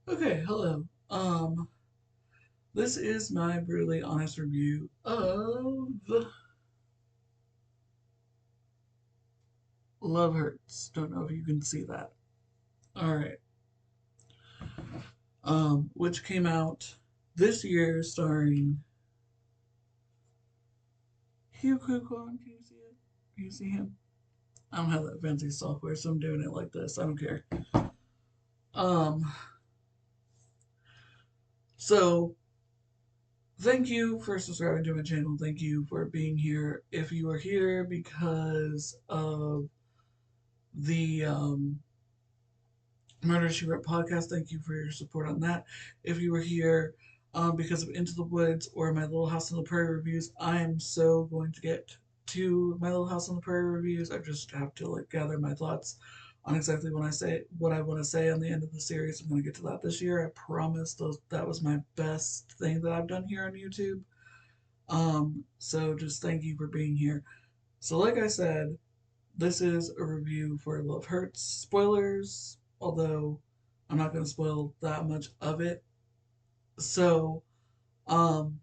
Okay, hello. This is my brutally honest review of Love Hurts. Don't know if you can see that. All right. Which came out this year, starring Hugh Kukon. Can you see it? Can you see him? I don't have that fancy software, so I'm doing it like this. I don't care. Um, so thank you for subscribing to my channel. Thank you for being here. If you are here because of the Murder She Wrote podcast. Thank you for your support on that. If you were here because of Into the Woods or My Little House on the Prairie reviews, I am so going to get to My Little House on the Prairie reviews. I just have to gather my thoughts on exactly what I want to say on the end of the series. I'm going to get to that this year. I promise that was my best thing that I've done here on YouTube. So just thank you for being here. So like I said, this is a review for Love Hurts. Spoilers, although I'm not going to spoil that much of it. So, um,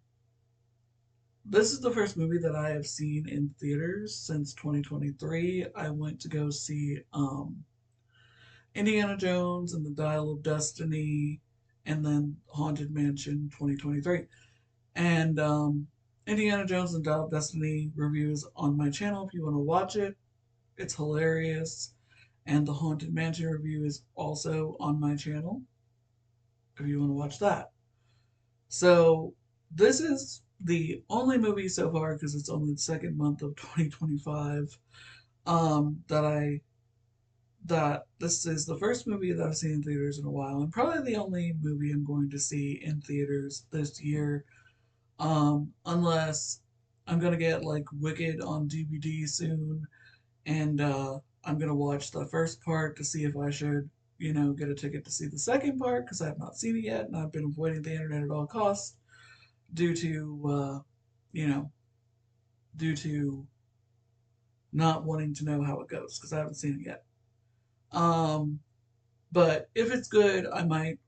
this is the first movie that I have seen in theaters since 2023. I went to go see Indiana Jones and the Dial of Destiny and then Haunted Mansion 2023. And Indiana Jones and Dial of Destiny reviews on my channel if you want to watch it. It's hilarious. And the Haunted Mansion review is also on my channel if you want to watch that. So, this is the only movie so far, because it's only the second month of 2025, that this is the first movie that I've seen in theaters in a while, and probably the only movie I'm going to see in theaters this year, unless I'm gonna get Wicked on DVD soon, and I'm gonna watch the first part to see if I should, get a ticket to see the second part because I have not seen it yet, and I've been avoiding the internet at all costs due to, you know, due to not wanting to know how it goes because I haven't seen it yet. Um, but if it's good, I might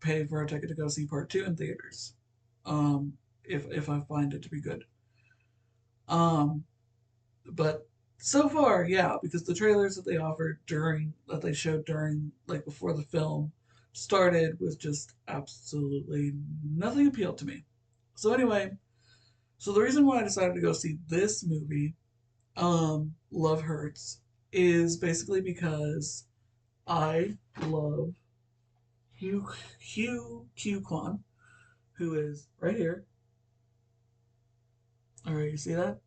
pay for a ticket to go see part two in theaters. If I find it to be good. Um, but so far, yeah, because the trailers that they showed during before the film started was just absolutely nothing appealed to me. So anyway, so the reason why I decided to go see this movie, Love Hurts, is basically because I love Hugh Kwan, who is right here. All right, you see that?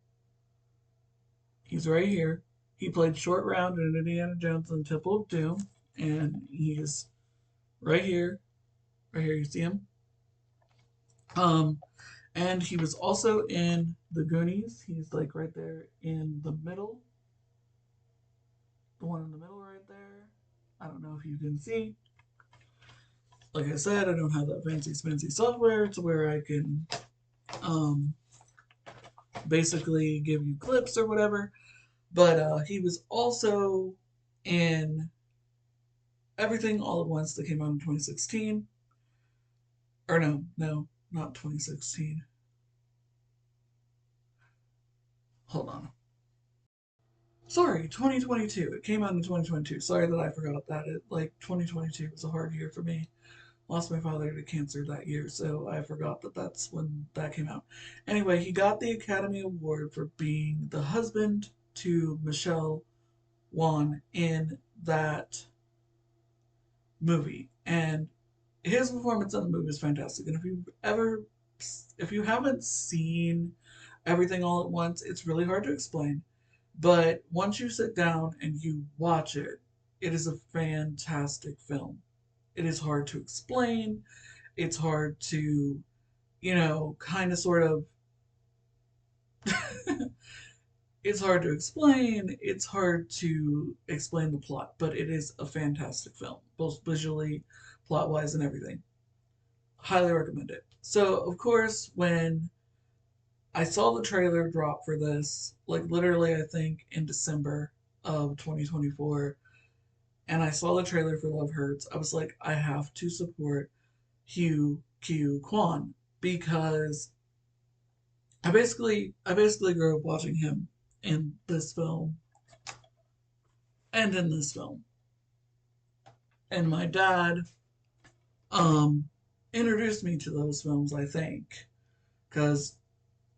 He's right here. He played Short Round in Indiana Jones and the Temple of Doom, and he's right here. Right here, you see him. Um, and he was also in The Goonies. He's right there in the middle, the one in the middle right there. I don't know if you can see. Like I said, I don't have that fancy software to where I can um, basically give you clips or whatever. But he was also in Everything All at Once that came out in 2016. Or no, not 2016. Hold on. Sorry, 2022. It came out in 2022. Sorry that I forgot that. 2022 was a hard year for me. Lost my father to cancer that year, so I forgot that that's when that came out. Anyway, he got the Academy Award for being the husband to Michelle Wan in that movie, and his performance in the movie is fantastic. And if you haven't seen Everything All at Once, it's really hard to explain. But once you sit down and you watch it, it is a fantastic film. It is hard to explain. It's hard to, kind of sort of, it's hard to explain. It's hard to explain the plot, but it is a fantastic film, both visually, plot wise, and everything. Highly recommend it. So, of course, when I saw the trailer drop for this, literally, I think in December of 2024, and I saw the trailer for Love Hurts, I was like, I have to support Hugh Q Kwan because I basically grew up watching him in this film and in this film. And my dad um introduced me to those films, I think, because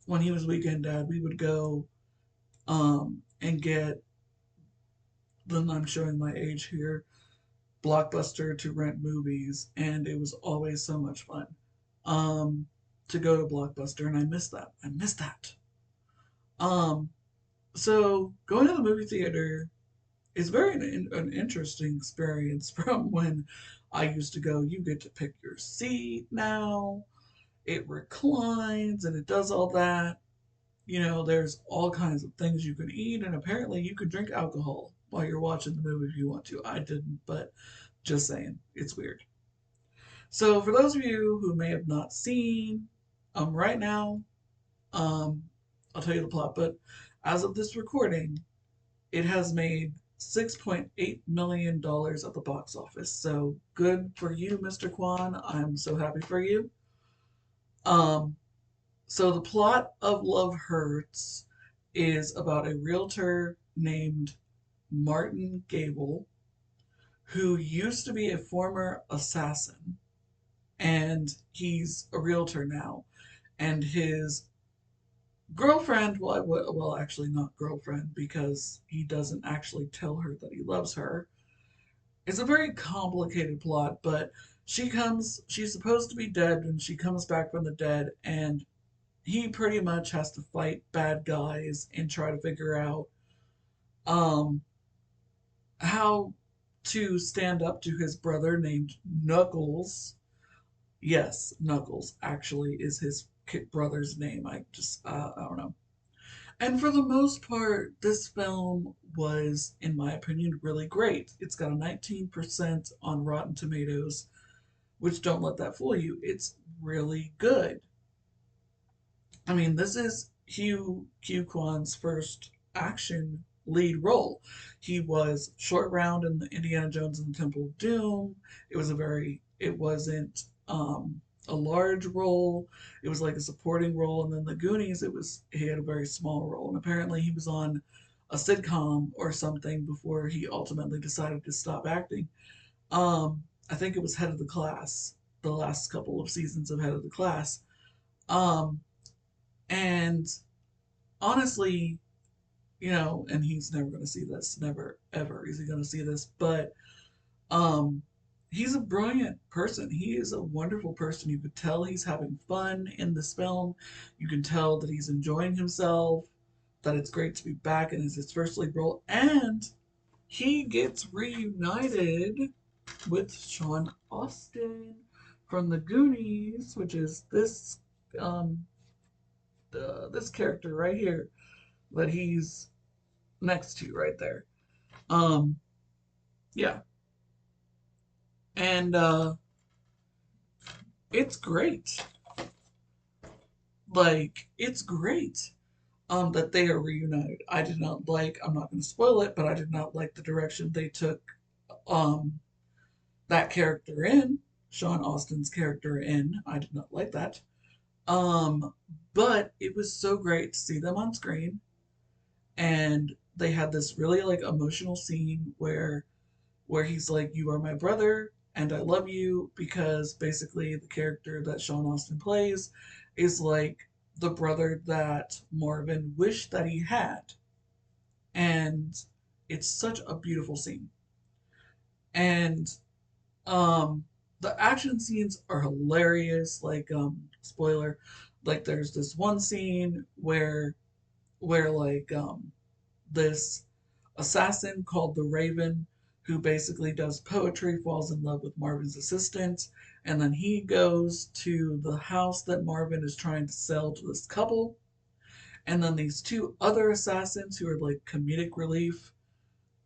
when he was weekend dad, we would go and get, then I'm showing my age here, Blockbuster to rent movies, and it was always so much fun um to go to Blockbuster, and I miss that. I miss that. Um so going to the movie theater is very an interesting experience from when I used to go. You get to pick your seat now. It reclines and it does all that. There's all kinds of things you can eat, and apparently you can drink alcohol while you're watching the movie if you want to. I didn't, but just saying, it's weird. So, for those of you who may have not seen, right now, um, I'll tell you the plot, but as of this recording, it has made $6.8 million dollars at the box office. So, good for you, Mr. Kwan. I'm so happy for you. Um, So the plot of Love Hurts is about a realtor named Martin Gable who used to be a former assassin, and he's a realtor now. And his girlfriend, well, actually not girlfriend because he doesn't actually tell her that he loves her. It's a very complicated plot, but she's supposed to be dead, and she comes back from the dead, and he pretty much has to fight bad guys and try to figure out um how to stand up to his brother named Knuckles. Yes, Knuckles actually is his brother's name. I don't know. And for the most part, this film was, in my opinion, really great. It's got a 19% on Rotten Tomatoes, which don't let that fool you. It's really good. I mean, this is Hugh Q Kwan's first action lead role. He was Short Round in the Indiana Jones and the Temple of Doom. It wasn't a large role. It was like a supporting role. And then the Goonies, he had a very small role. And apparently he was on a sitcom or something before he ultimately decided to stop acting. I think it was Head of the Class, the last couple of seasons of Head of the Class. Um, and honestly, and he's never going to see this. Never, ever is he going to see this. But um, he's a brilliant person. He is a wonderful person. You could tell he's having fun in this film. You can tell that he's enjoying himself, that it's great to be back in his first lead role. And he gets reunited with Sean Austin from the Goonies, which is um, this character right here that he's next to right there. Um, yeah, and it's great. Like it's great that they are reunited. I did not like. I'm not going to spoil it, but I did not like the direction they took um that character in Sean Austin's character in. I did not like that. Um, but it was so great to see them on screen, and they had this really like emotional scene where he's like, "You are my brother, and I love you," because basically the character that Sean Austin plays is like the brother that Marvin wished that he had. And it's such a beautiful scene. And um the action scenes are hilarious. Like spoiler, like there's this one scene where like this assassin called the Raven, who basically does poetry, falls in love with Marvin's assistant, and then he goes to the house that Marvin is trying to sell to this couple. And then these two other assassins, who are like comedic relief,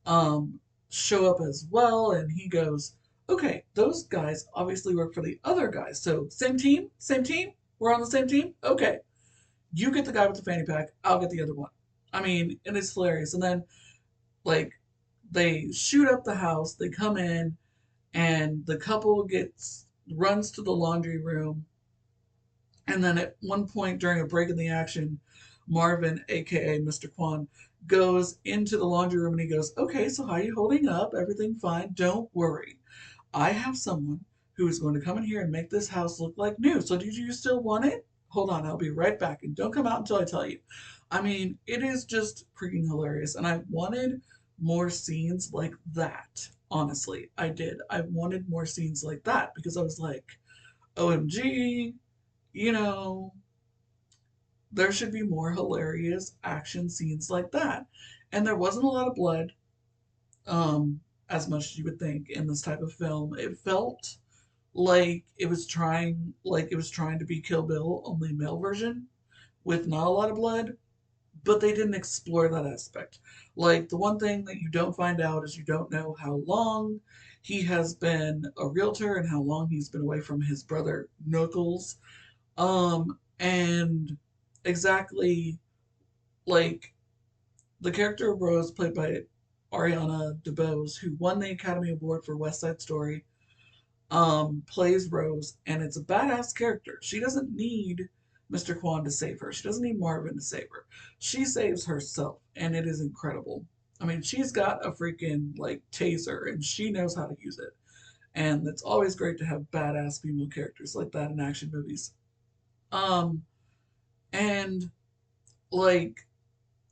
um, show up as well. And he goes, "Okay, those guys obviously work for the other guys. So, same team? Same team? We're on the same team? Okay. You get the guy with the fanny pack, I'll get the other one." I mean, and it's hilarious. And then like they shoot up the house, they come in, and the couple gets runs to the laundry room, and then at one point during a break in the action, Marvin, aka Mr. Kwan, goes into the laundry room and he goes, "Okay, so how are you holding up? Everything fine? Don't worry. I have someone who is going to come in here and make this house look like new. So do you still want it? Hold on, I'll be right back. And don't come out until I tell you." I mean, it is just freaking hilarious. And I wanted more scenes like that. Honestly, I did. I wanted more scenes like that because I was like, OMG, you know, there should be more hilarious action scenes like that. And there wasn't a lot of blood, um, as much as you would think in this type of film. It felt like it was trying to be Kill Bill, only male version, with not a lot of blood, but they didn't explore that aspect. Like the one thing that you don't find out is you don't know how long he has been a realtor and how long he's been away from his brother Knuckles. And exactly like the character of Rose, played by Ariana DeBose, who won the Academy Award for West Side Story, plays Rose, and it's a badass character. She doesn't need Mr. Kwan to save her. She doesn't need Marvin to save her. She saves herself, and it is incredible. I mean, she's got a freaking like taser, and she knows how to use it. And it's always great to have badass female characters like that in action movies. Um, and like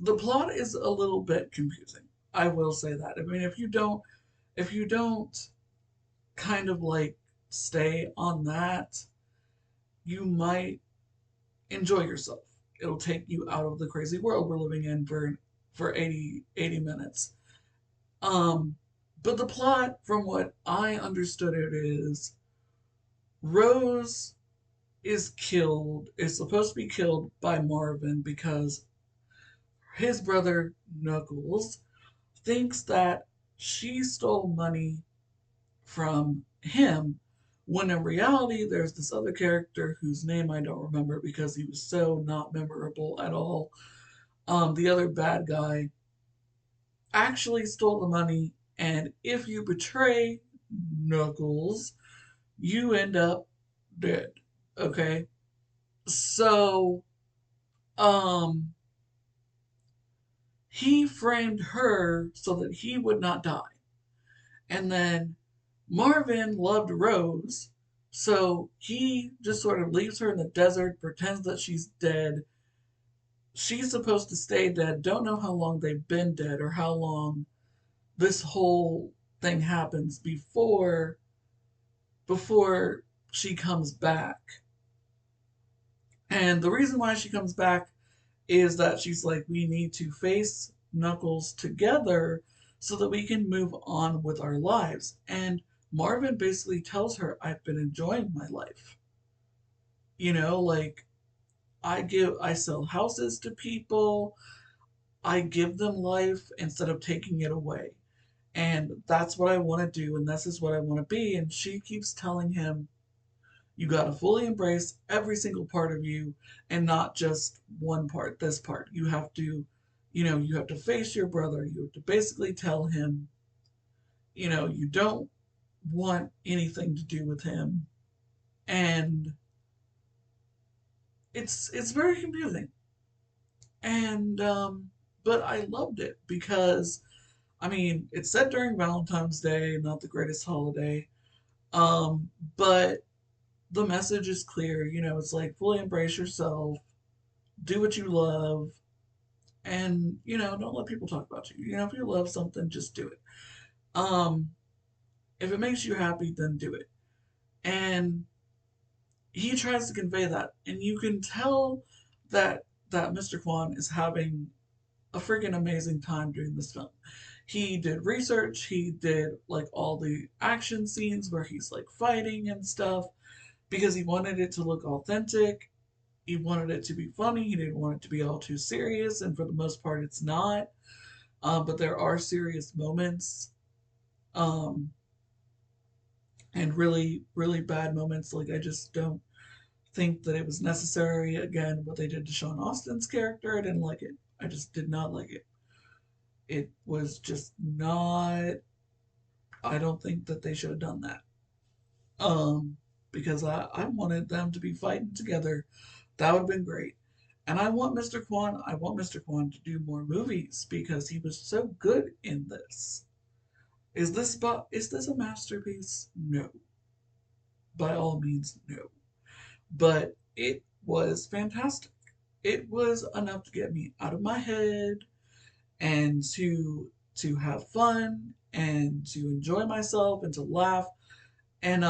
the plot is a little bit confusing. I will say that. I mean, if you don't kind of like stay on that, you might enjoy yourself. It'll take you out of the crazy world we're living in for 80 minutes. Um, but the plot, from what I understood it, is Rose is supposed to be killed by Marvin because his brother Knuckles thinks that she stole money from him, when in reality there's this other character whose name I don't remember because he was so not memorable at all. The other bad guy actually stole the money, and if you betray Knuckles, you end up dead. Okay? So, um, he framed her so that he would not die. And then Marvin loved Rose, so he just sort of leaves her in the desert, pretends that she's dead. She's supposed to stay dead. Don't know how long they've been dead or how long this whole thing happens before she comes back. And the reason why she comes back is that she's like, we need to face Knuckles together so that we can move on with our lives. And Marvin basically tells her, I've been enjoying my life. You know, like I sell houses to people, I give them life instead of taking it away. And that's what I want to do, and this is what I want to be. And she keeps telling him, you got to fully embrace every single part of you and not just one part, this part. You have to, you have to face your brother. You have to basically tell him, you don't want anything to do with him. And it's very confusing. And but I loved it because I mean, it's set during Valentine's Day, not the greatest holiday. Um, but the message is clear. It's like fully embrace yourself, do what you love, and don't let people talk about you. If you love something, just do it. Um, if it makes you happy, then do it. And he tries to convey that, and you can tell that Mr. Kwan is having a freaking amazing time doing this film. He did research, he did like all the action scenes where he's like fighting and stuff because he wanted it to look authentic. He wanted it to be funny. He didn't want it to be all too serious, and for the most part, it's not. But there are serious moments, um, and really, really bad moments. Like I just don't think that it was necessary. Again, what they did to Sean Austin's character, I didn't like it. I just did not like it. It was just not. I don't think that they should have done that. Um, because I wanted them to be fighting together. That would have been great. And I want Mr. Kwan to do more movies because he was so good in this. Is this a masterpiece? No. By all means, no. But it was fantastic. It was enough to get me out of my head and to have fun and to enjoy myself and to laugh. And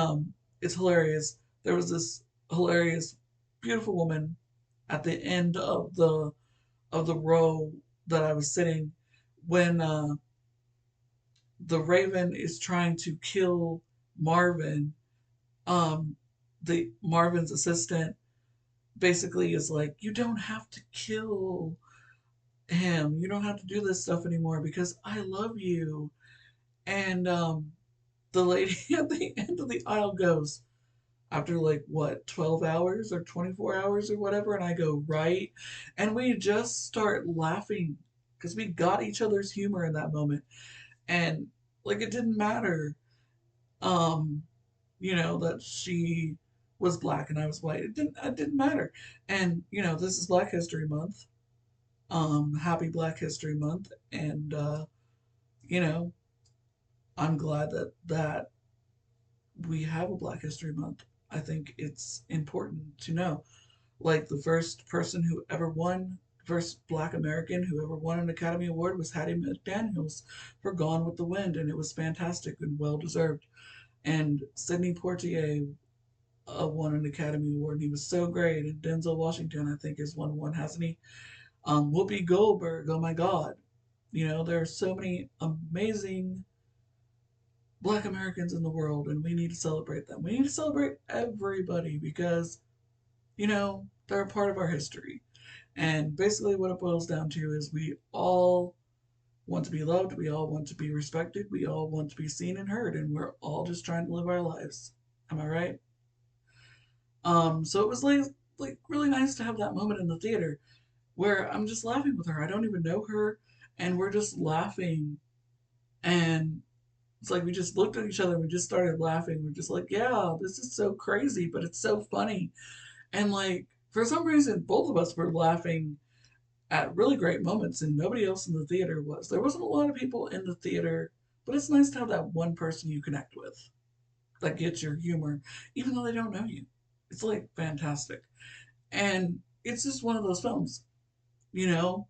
it's hilarious. There was this hilarious, beautiful woman at the end of the row that I was sitting when the Raven is trying to kill Marvin. Um, the Marvin's assistant basically is like, "You don't have to kill him. You don't have to do this stuff anymore because I love you." And the lady at the end of the aisle goes, after like what, 12 hours or 24 hours or whatever, and I go, "Right." And we just start laughing because we got each other's humor in that moment. And like it didn't matter, um, that she was black and I was white. It didn't matter. And this is Black History Month. Happy Black History Month. And you know, I'm glad that we have a Black History Month. I think it's important to know. Like the first person who ever won, first Black American who ever won an Academy Award was Hattie McDaniels for Gone with the Wind, and it was fantastic and well deserved. And Sidney Poitier won an Academy Award, and he was so great. And Denzel Washington, I think, has won one, hasn't he? Whoopi Goldberg, oh my God. There are so many amazing Black Americans in the world, and we need to celebrate them. We need to celebrate everybody because, they're a part of our history. And basically, what it boils down to is we all want to be loved, we all want to be respected, we all want to be seen and heard, and we're all just trying to live our lives. Am I right? So it was like really nice to have that moment in the theater where I'm just laughing with her. I don't even know her, and we're just laughing, and it's like we just looked at each other and we just started laughing. We're just like, yeah, this is so crazy, but it's so funny. And like for some reason, both of us were laughing at really great moments, and nobody else in the theater was. There wasn't a lot of people in the theater, but it's nice to have that one person you connect with that gets your humor, even though they don't know you. It's like fantastic. And it's just one of those films, you know?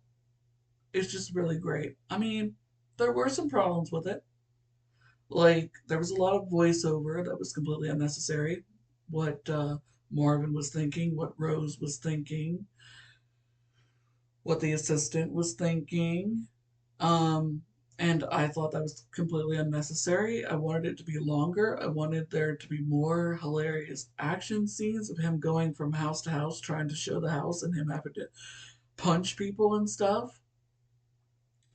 It's just really great. I mean, there were some problems with it. Like, there was a lot of voiceover that was completely unnecessary. What Marvin was thinking, what Rose was thinking, what the assistant was thinking. Um, and I thought that was completely unnecessary. I wanted it to be longer. I wanted there to be more hilarious action scenes of him going from house to house trying to show the house and him having to punch people and stuff.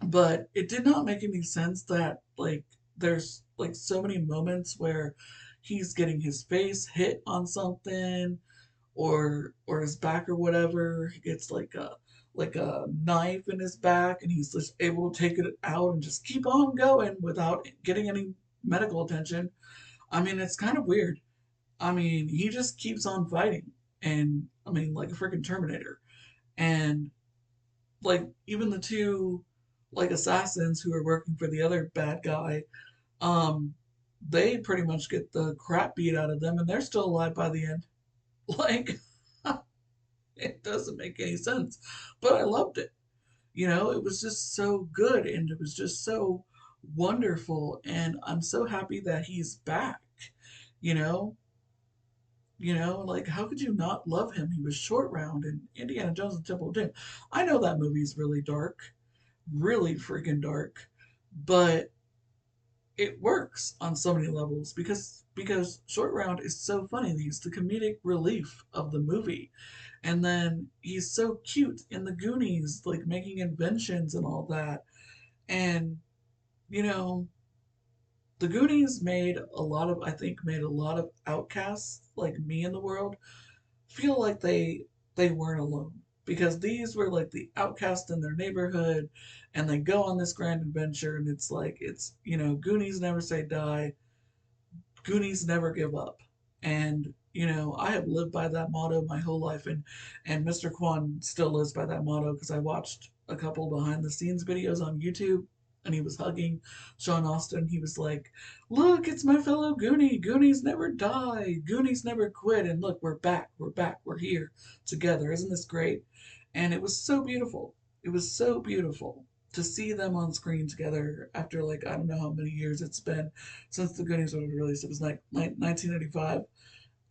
But it did not make any sense that like there's like so many moments where he's getting his face hit on something or his back or whatever. He gets like a knife in his back and he's just able to take it out and just keep on going without getting any medical attention. I mean, it's kind of weird. I mean, he just keeps on fighting and I mean like a freaking Terminator. And like even the two like assassins who are working for the other bad guy, um, they pretty much get the crap beat out of them and they're still alive by the end. Like it doesn't make any sense. But I loved it. It was just so good and it was just so wonderful. And I'm so happy that he's back. You know, like how could you not love him? He was Short Round in Indiana Jones and Temple of Doom. I know that movie's really dark, really freaking dark, but it works on so many levels because Short Round is so funny. He's the comedic relief of the movie. And then he's so cute in the Goonies, like making inventions and all that. And, you know, the Goonies I think, made a lot of outcasts like me in the world feel like they weren't alone. Because these were like the outcasts in their neighborhood and they go on this grand adventure and it's like, Goonies never say die, Goonies never give up. And, I have lived by that motto my whole life, and Mr. Kwan still lives by that motto because I watched a couple behind the scenes videos on YouTube, and he was hugging Sean Austin. He was like, "Look, it's my fellow Goonie. Goonies never die. Goonies never quit. And look, we're back. We're back. We're here together. Isn't this great?" And it was so beautiful. It was so beautiful to see them on screen together after, like, I don't know how many years it's been since the Goonies were released. It was like 1985,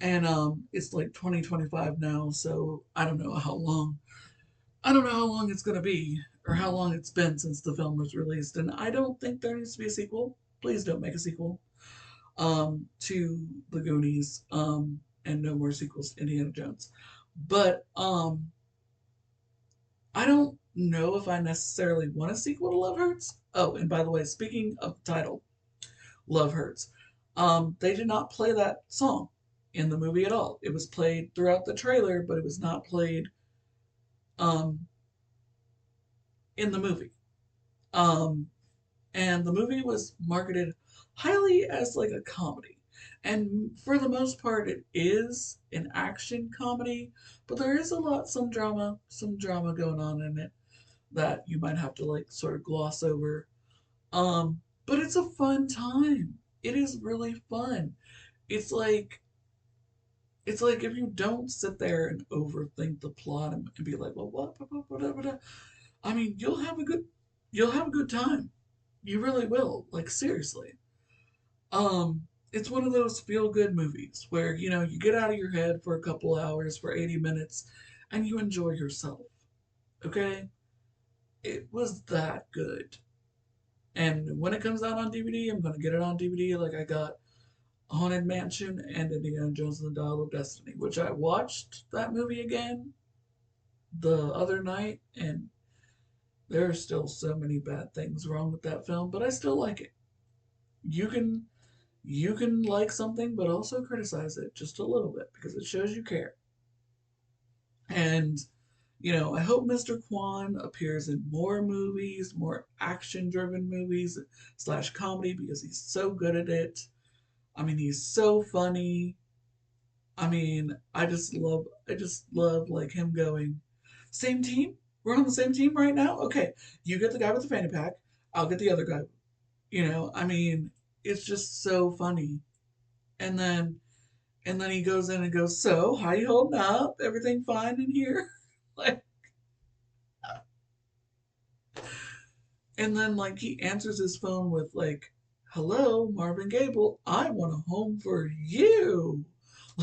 and it's like 2025 now, so I don't know how long it's going to be, or how long it's been since the film was released, and I don't think there needs to be a sequel. Please don't make a sequel to the Goonies, and no more sequels to Indiana Jones. But I don't know if I necessarily want a sequel to Love Hurts. Oh, and by the way, speaking of the title, Love Hurts, they did not play that song in the movie at all. It was played throughout the trailer, but it was not played um, in the movie. Um, and the movie was marketed highly as like a comedy. And for the most part, it is an action comedy, but there is some drama going on in it that you might have to like sort of gloss over. But it's a fun time. It is really fun. It's like it's like if you don't sit there and overthink the plot and be like, well, what? I mean, you'll have a good time. You really will. Like seriously. It's one of those feel good movies where, you get out of your head for a couple hours for 80 minutes and you enjoy yourself. Okay? It was that good. And when it comes out on DVD, I'm gonna get it on DVD like I got Haunted Mansion and Indiana Jones and the Dial of Destiny, which I watched that movie again the other night, and there are still so many bad things wrong with that film, but I still like it. You can you can like something but also criticize it just a little bit because it shows you care. And I hope Mr. Kwan appears in more movies, more action driven movies slash comedy because he's so good at it. I mean, he's so funny. I mean, I just love like him going, same team? We're on the same team right now? Okay, you get the guy with the fanny pack, I'll get the other guy. I mean, it's just so funny. And then he goes in and goes, "So, how you holding up? Everything fine in here?" Like, and then like he answers his phone with like, "Hello, Marvin Gable. I want a home for you."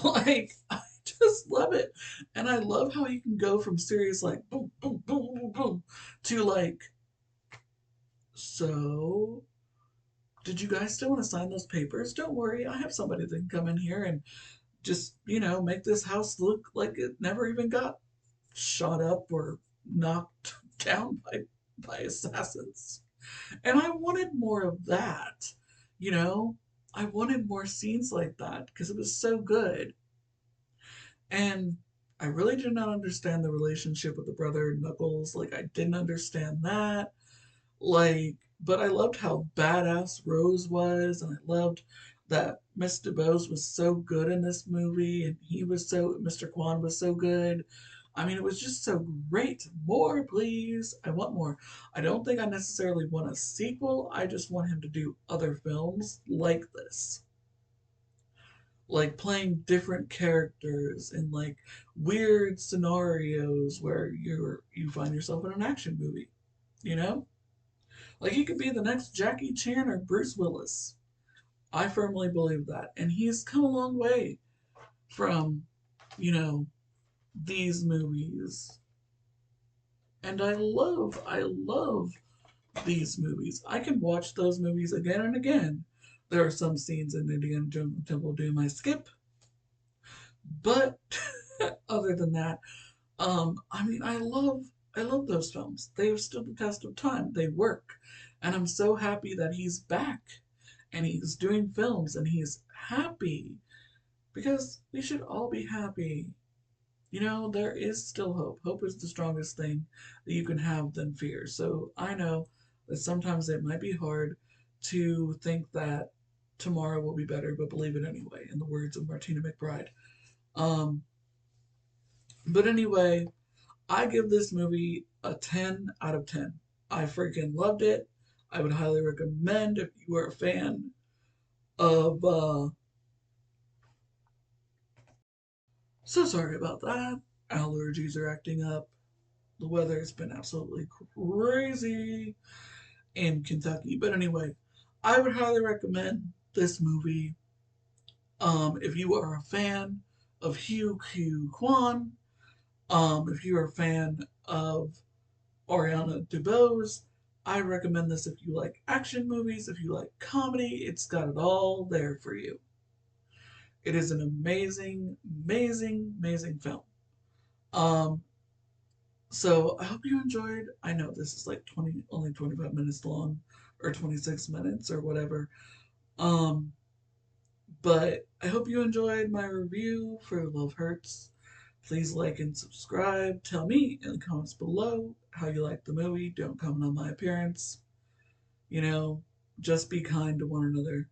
Like, I just love it. And I love how he can go from serious like boom, boom, boom, boom, boom to like, "So, did you guys still want to sign those papers? Don't worry, I have somebody that can come in here and just, make this house look like it never even got shot up or knocked down by assassins." And I wanted more of that, you know? I wanted more scenes like that because it was so good. And I really did not understand the relationship with the brother Knuckles. Like, I didn't understand that. Like, but I loved how badass Rose was, and I loved that Mr. Bose was so good in this movie, and Mr. Kwan was so good. I mean, it was just so great. More, please. I want more. I don't think I necessarily want a sequel. I just want him to do other films like this, like playing different characters in like weird scenarios where you find yourself in an action movie. You know, like he could be the next Jackie Chan or Bruce Willis. I firmly believe that, and he's come a long way from, you know, these movies. And I love these movies. I can watch those movies again and again. There are some scenes in Indiana Jones and Temple of Doom I skip, but other than that, I mean, I love those films. They have stood the test of time. They work, and I'm so happy that he's back, and he's doing films, and he's happy because we should all be happy. There is still hope. Hope is the strongest thing that you can have than fear. So I know that sometimes it might be hard to think that tomorrow will be better, but believe it anyway, in the words of Martina McBride. Um, but anyway, I give this movie a 10 out of 10. I freaking loved it. I would highly recommend if you are a fan of so sorry about that. Allergies are acting up. The weather has been absolutely crazy in Kentucky. But anyway, I would highly recommend this movie. If you are a fan of Hugh Q Kwan, if you're a fan of Ariana DeBose, I recommend this if you like action movies, if you like comedy, it's got it all there for you. It is an amazing, amazing, amazing film. Um, so I hope you enjoyed. I know this is like 20, only 25 minutes long, or 26 minutes, or whatever. Um, but I hope you enjoyed my review for Love Hurts. Please like and subscribe. Tell me in the comments below how you like the movie. Don't comment on my appearance. You know, just be kind to one another.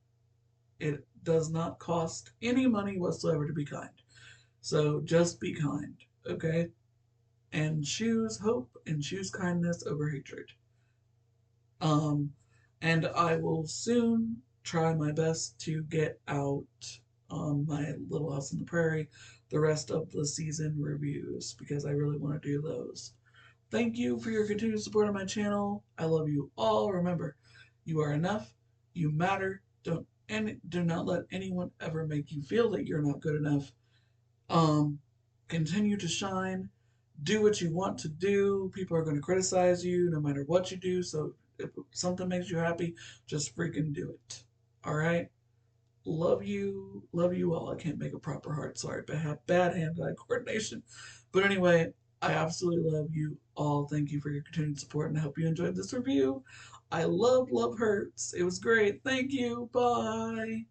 It does not cost any money whatsoever to be kind. So just be kind, okay? And choose hope and choose kindness over hatred. Um, and I will soon try my best to get out my Little House on the Prairie, the rest of the season reviews, because I really want to do those. Thank you for your continued support on my channel. I love you all. Remember, you are enough. You matter. Do not let anyone ever make you feel that you're not good enough. Um, Continue to shine. Do what you want to do. People are going to criticize you no matter what you do. So if something makes you happy, just freaking do it. All right. Love you all. I can't make a proper heart. Sorry, but I have bad hand-eye coordination. But anyway, I absolutely love you all. Thank you for your continued support, and I hope you enjoyed this review. I love Love Hurts. It was great. Thank you. Bye.